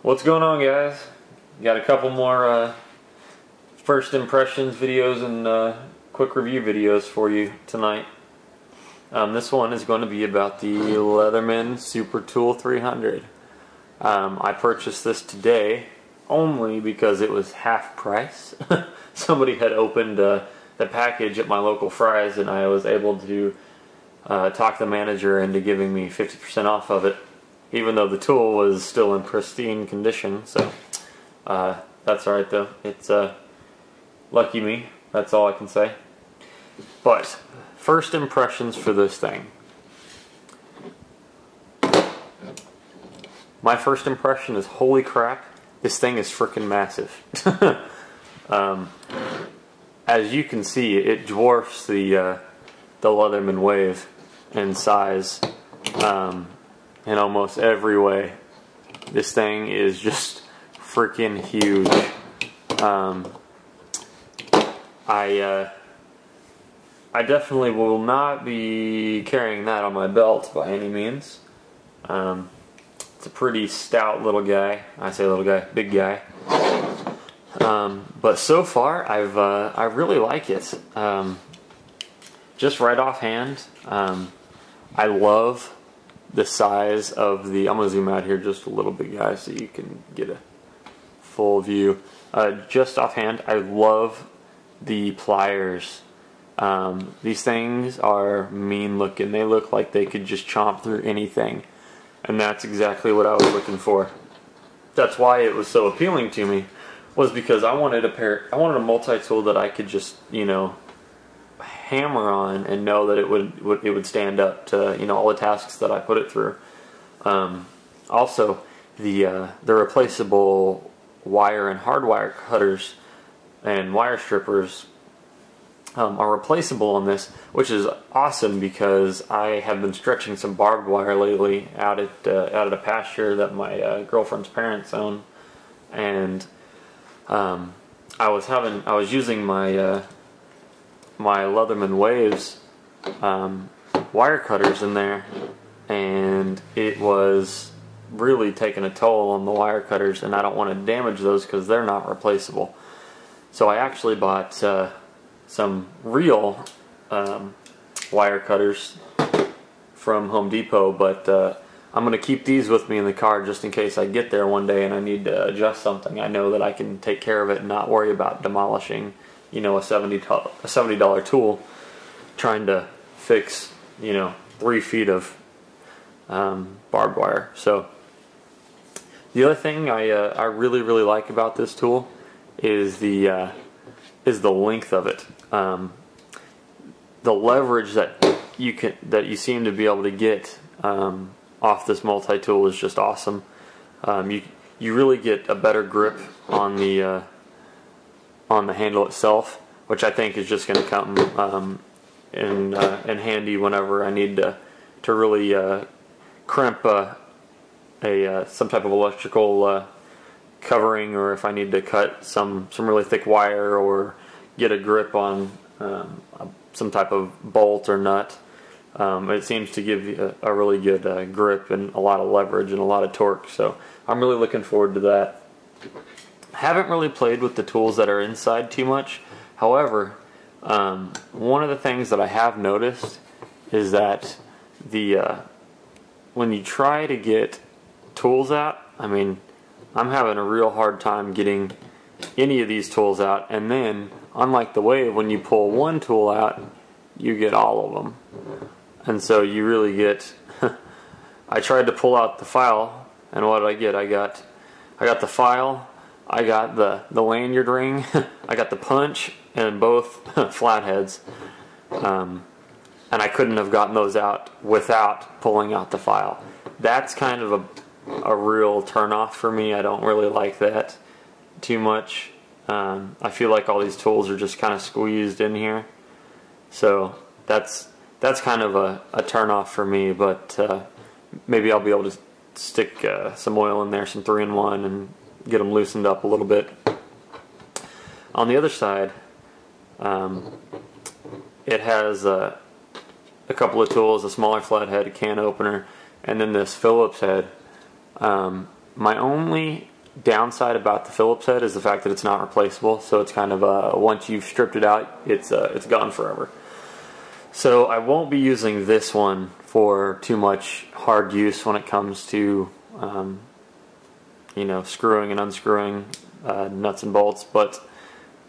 What's going on, guys? Got a couple more first impressions videos and quick review videos for you tonight. This one is going to be about the Leatherman Super Tool 300. I purchased this today only because it was half price. Somebody had opened the package at my local Fry's and I was able to talk the manager into giving me 50% off of it, even though the tool was still in pristine condition. So that's alright though. It's lucky me, that's all I can say. But first impressions for this thing. My first impression is, holy crap, this thing is freaking massive. As you can see, it dwarfs the Leatherman Wave in size in almost every way. This thing is just freaking huge. I definitely will not be carrying that on my belt by any means. It's a pretty stout little guy. I say little guy, big guy. But so far, I really like it. Just right offhand, I love the size of the. I'm gonna zoom out here just a little bit, guys, so you can get a full view. Just offhand, I love the pliers. These things are mean looking. They look like they could just chomp through anything, and that's exactly what I was looking for. That's why it was so appealing to me, was because I wanted a multi-tool that I could just, you know, hammer on and know that it would stand up to, you know, all the tasks that I put it through. Also, the replaceable wire and hardwire cutters and wire strippers are replaceable on this, which is awesome because I have been stretching some barbed wire lately out at a pasture that my girlfriend's parents own, and I was using my my Leatherman Waves wire cutters in there, and it was really taking a toll on the wire cutters, and I don't want to damage those because they're not replaceable. So I actually bought some real wire cutters from Home Depot, but I'm going to keep these with me in the car just in case I get there one day and I need to adjust something. I know that I can take care of it and not worry about demolishing, you know, a $70 tool trying to fix, you know, 3 feet of barbed wire. So the other thing I really like about this tool is the length of it. The leverage that you seem to be able to get off this multi-tool is just awesome. You really get a better grip on the handle itself, which I think is just going to come in handy whenever I need to really crimp some type of electrical covering, or if I need to cut some really thick wire or get a grip on some type of bolt or nut. It seems to give you a really good grip and a lot of leverage and a lot of torque, so I'm really looking forward to that. Haven't really played with the tools that are inside too much. However, one of the things that I have noticed is that when you try to get tools out, I mean, I'm having a real hard time getting any of these tools out, and then unlike the Wave, when you pull one tool out, you get all of them. And so you really get I tried to pull out the file, and what did I get? I got the file, I got the lanyard ring, I got the punch, and both flatheads. And I couldn't have gotten those out without pulling out the file. That's kind of a real turn-off for me. I don't really like that too much. I feel like all these tools are just kind of squeezed in here. So that's kind of a turn-off for me, but maybe I'll be able to stick some oil in there, some 3-in-1, and get them loosened up a little bit. On the other side, it has a couple of tools, a smaller flathead, a can opener, and then this Phillips head. My only downside about the Phillips head is the fact that it's not replaceable. So it's kind of once you've stripped it out, it's gone forever. So I won't be using this one for too much hard use when it comes to you know, screwing and unscrewing nuts and bolts, but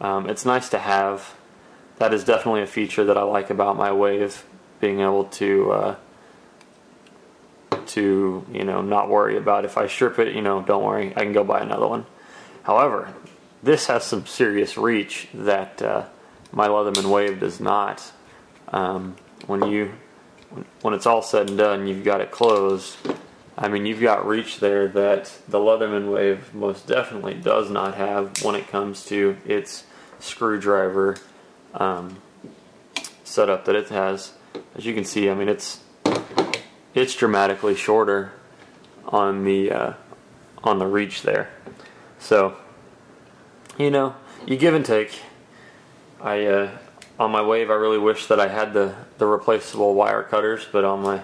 it's nice to have. That is definitely a feature that I like about my Wave, being able to you know, not worry about if I strip it, you know, don't worry, I can go buy another one. However, this has some serious reach that my Leatherman Wave does not. When it's all said and done, you've got it closed. I mean, you've got reach there that the Leatherman Wave most definitely does not have when it comes to its screwdriver setup that it has. As you can see, I mean, it's dramatically shorter on the reach there. So, you know, you give and take. On my Wave, I really wish that I had the replaceable wire cutters, but on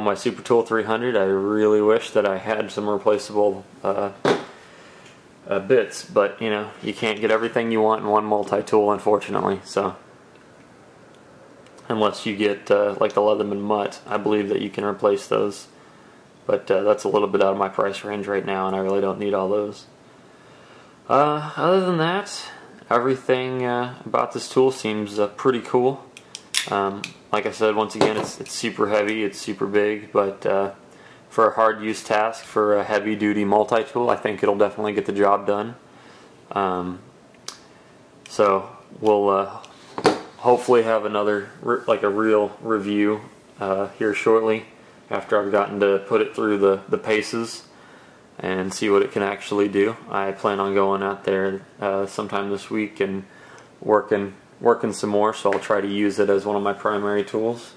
my Super Tool 300, I really wish that I had some replaceable bits. But you know, you can't get everything you want in one multi-tool, unfortunately. So, unless you get like the Leatherman Mutt, I believe that you can replace those. But that's a little bit out of my price range right now, and I really don't need all those. Other than that, everything about this tool seems pretty cool. Like I said, once again, it's super heavy, it's super big, but for a hard use task, for a heavy duty multi-tool, I think it'll definitely get the job done. So we'll hopefully have another, like a real review here shortly, after I've gotten to put it through the paces and see what it can actually do. I plan on going out there sometime this week and working some more, so I'll try to use it as one of my primary tools.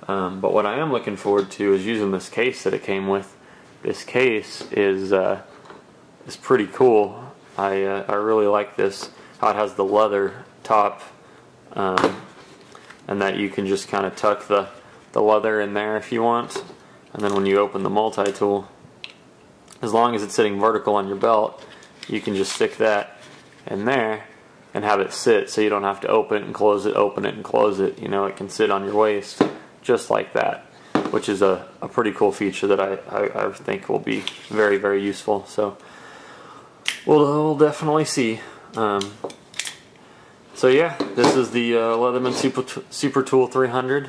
But what I am looking forward to is using this case that it came with. This case is pretty cool. I really like this, how it has the leather top, and that you can just kind of tuck the leather in there if you want, and then when you open the multi-tool, as long as it's sitting vertical on your belt, you can just stick that in there and have it sit, so you don't have to open it and close it, open it and close it. You know, it can sit on your waist just like that, which is a pretty cool feature that I think will be very, very useful. So we'll definitely see. So yeah, this is the Leatherman Super Tool 300.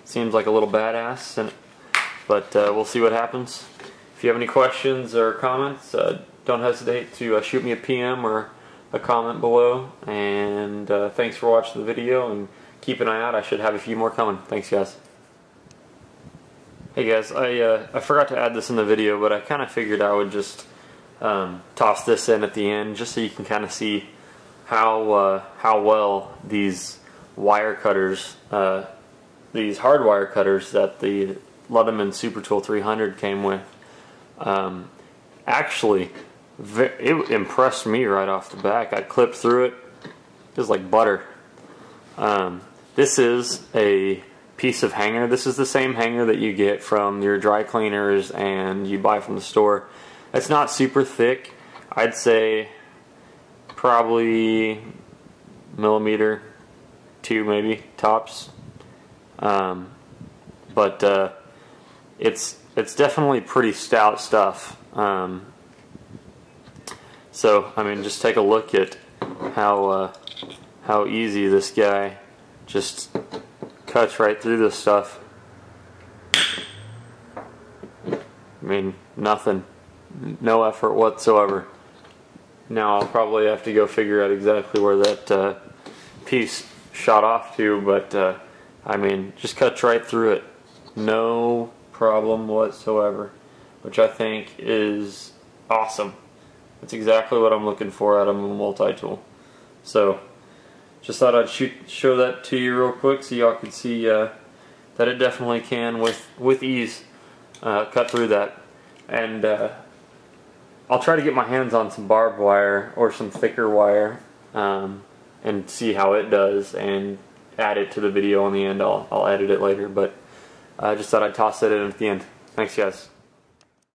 Seems like a little badass, but we'll see what happens. If you have any questions or comments, don't hesitate to shoot me a PM or a comment below. And thanks for watching the video, and keep an eye out. I should have a few more coming. Thanks, guys. Hey guys, I forgot to add this in the video, but I kind of figured I would just toss this in at the end, just so you can kind of see how well these wire cutters, these hard wire cutters that the Leatherman Super Tool 300 came with, actually, it impressed me right off the back. I clipped through it. It was like butter. This is a piece of hanger. This is the same hanger that you get from your dry cleaners and you buy from the store. It's not super thick. I'd say probably millimeter 2 maybe tops. But it's definitely pretty stout stuff. So I mean, just take a look at how easy this guy just cuts right through this stuff. I mean, nothing, no effort whatsoever. Now I'll probably have to go figure out exactly where that piece shot off to, but I mean, just cuts right through it, no problem whatsoever, which I think is awesome. That's exactly what I'm looking for out of a multi-tool. So just thought I'd show that to you real quick so y'all can see that it definitely can with ease cut through that. And I'll try to get my hands on some barbed wire or some thicker wire and see how it does and add it to the video on the end. I'll edit it later, but I just thought I'd toss it in at the end. Thanks, guys.